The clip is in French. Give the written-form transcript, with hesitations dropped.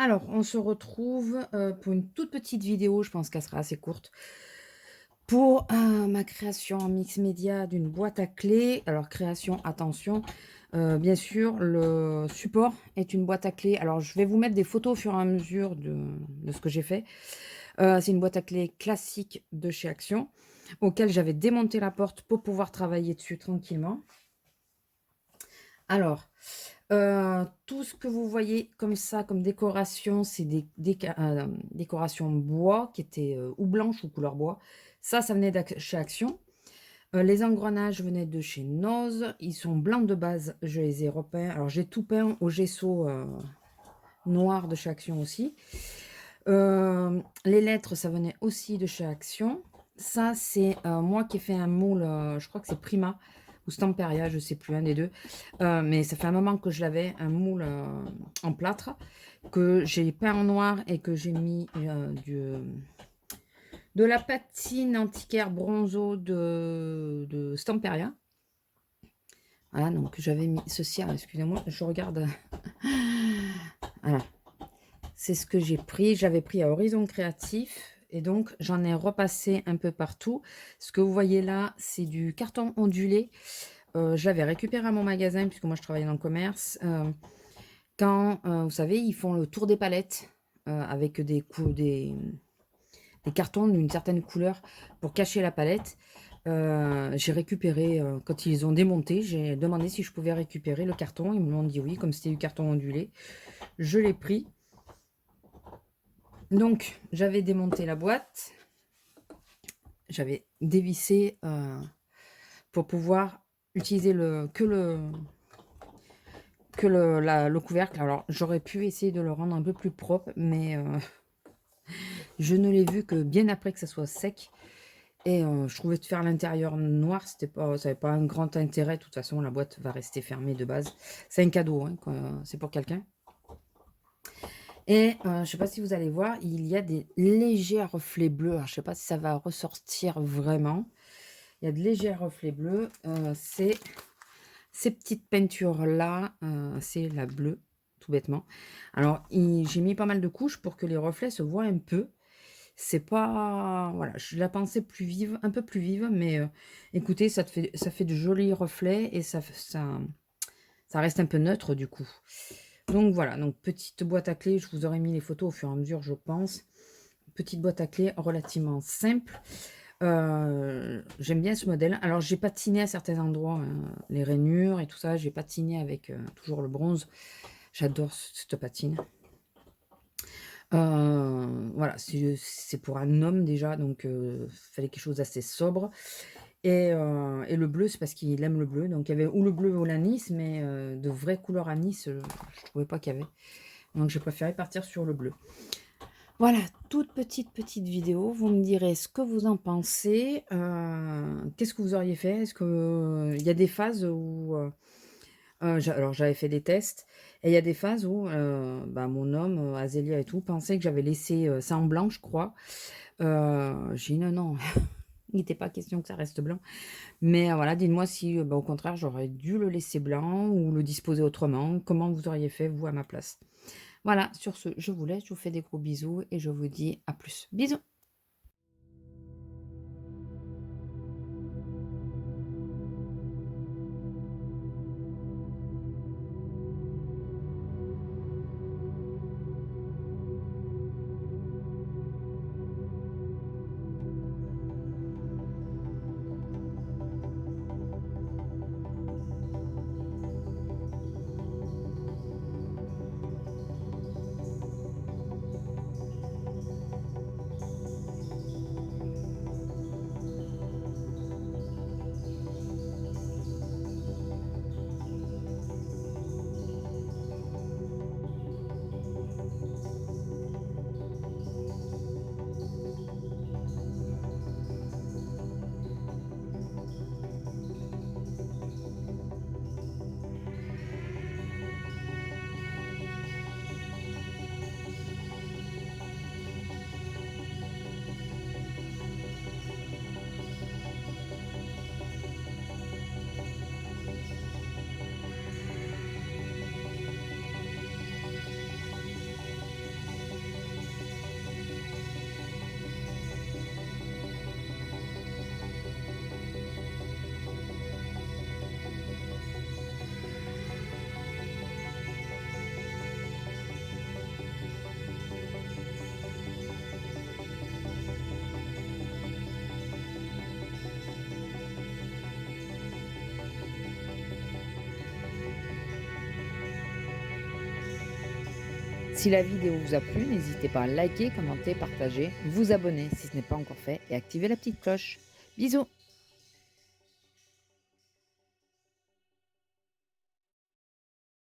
Alors, on se retrouve, pour une toute petite vidéo, je pense qu'elle sera assez courte, pour, ma création en mix média d'une boîte à clés. Alors création, attention, bien sûr, le support est une boîte à clés. Alors je vais vous mettre des photos au fur et à mesure de ce que j'ai fait. C'est une boîte à clés classique de chez Action, auquel j'avais démonté la porte pour pouvoir travailler dessus tranquillement. Alors, tout ce que vous voyez comme ça, comme décoration, c'est des décorations bois qui étaient, ou blanches ou couleur bois. Ça venait chez Action. Les engrenages venaient de chez Noz. Ils sont blancs de base, je les ai repeints. Alors j'ai tout peint au gesso, noir de chez Action aussi. Les lettres, ça venait aussi de chez Action. Ça, c'est, moi qui ai fait un moule, je crois que c'est Prima ou Stamperia, je sais plus, un des 2. Mais ça fait un moment que je l'avais, un moule, en plâtre, que j'ai peint en noir et que j'ai mis, de la patine antiquaire bronzo de Stamperia. Voilà, donc j'avais mis ceci, alors excusez-moi, je regarde. Voilà, c'est ce que j'ai pris. J'avais pris à Horizon Créatif et donc j'en ai repassé un peu partout. Ce que vous voyez là, c'est du carton ondulé. Je l'avais récupéré à mon magasin puisque moi je travaillais dans le commerce. Quand, vous savez, ils font le tour des palettes, avec des cartons d'une certaine couleur pour cacher la palette. J'ai récupéré, quand ils ont démonté, j'ai demandé si je pouvais récupérer le carton. Ils m'ont dit oui, comme c'était du carton ondulé. Je l'ai pris. Donc, j'avais démonté la boîte. J'avais dévissé, pour pouvoir utiliser le couvercle. Alors, j'aurais pu essayer de le rendre un peu plus propre, mais je ne l'ai vu que bien après que ça soit sec. Et je trouvais de faire l'intérieur noir, ça avait pas un grand intérêt. De toute façon, la boîte va rester fermée de base. C'est un cadeau, hein, c'est pour quelqu'un. Et je sais pas si vous allez voir, il y a des légers reflets bleus. Alors, je sais pas si ça va ressortir vraiment. Il y a de légers reflets bleus. C'est ces petites peintures-là, c'est la bleue, tout bêtement. Alors, j'ai mis pas mal de couches pour que les reflets se voient un peu. C'est pas, voilà, je la pensais plus vive, un peu plus vive, mais écoutez, ça fait de jolis reflets et ça reste un peu neutre du coup. Donc voilà, donc petite boîte à clés, je vous aurais mis les photos au fur et à mesure, je pense. Petite boîte à clés relativement simple. J'aime bien ce modèle. Alors j'ai patiné à certains endroits, les rainures et tout ça, j'ai patiné avec toujours le bronze. J'adore cette patine. Voilà, c'est pour un homme déjà, donc fallait quelque chose d'assez sobre. Et le bleu, c'est parce qu'il aime le bleu. Donc il y avait ou le bleu ou l'anis, mais de vraies couleurs anis, je trouvais pas qu'il y avait. Donc j'ai préféré partir sur le bleu. Voilà, toute petite vidéo. Vous me direz ce que vous en pensez. Qu'est-ce que vous auriez fait? Est-ce que il y a des phases où alors j'avais fait des tests et il y a des phases où, bah, mon homme, Azélia et tout, pensait que j'avais laissé, ça en blanc, je crois. J'ai dit: «Non, non, il n'était pas question que ça reste blanc». Mais voilà, dites-moi si, bah, au contraire, j'aurais dû le laisser blanc ou le disposer autrement. Comment vous auriez fait, vous, à ma place? Voilà, sur ce, je vous laisse, je vous fais des gros bisous et je vous dis à plus. Bisous. Si la vidéo vous a plu, n'hésitez pas à liker, commenter, partager, vous abonner si ce n'est pas encore fait et activer la petite cloche. Bisous!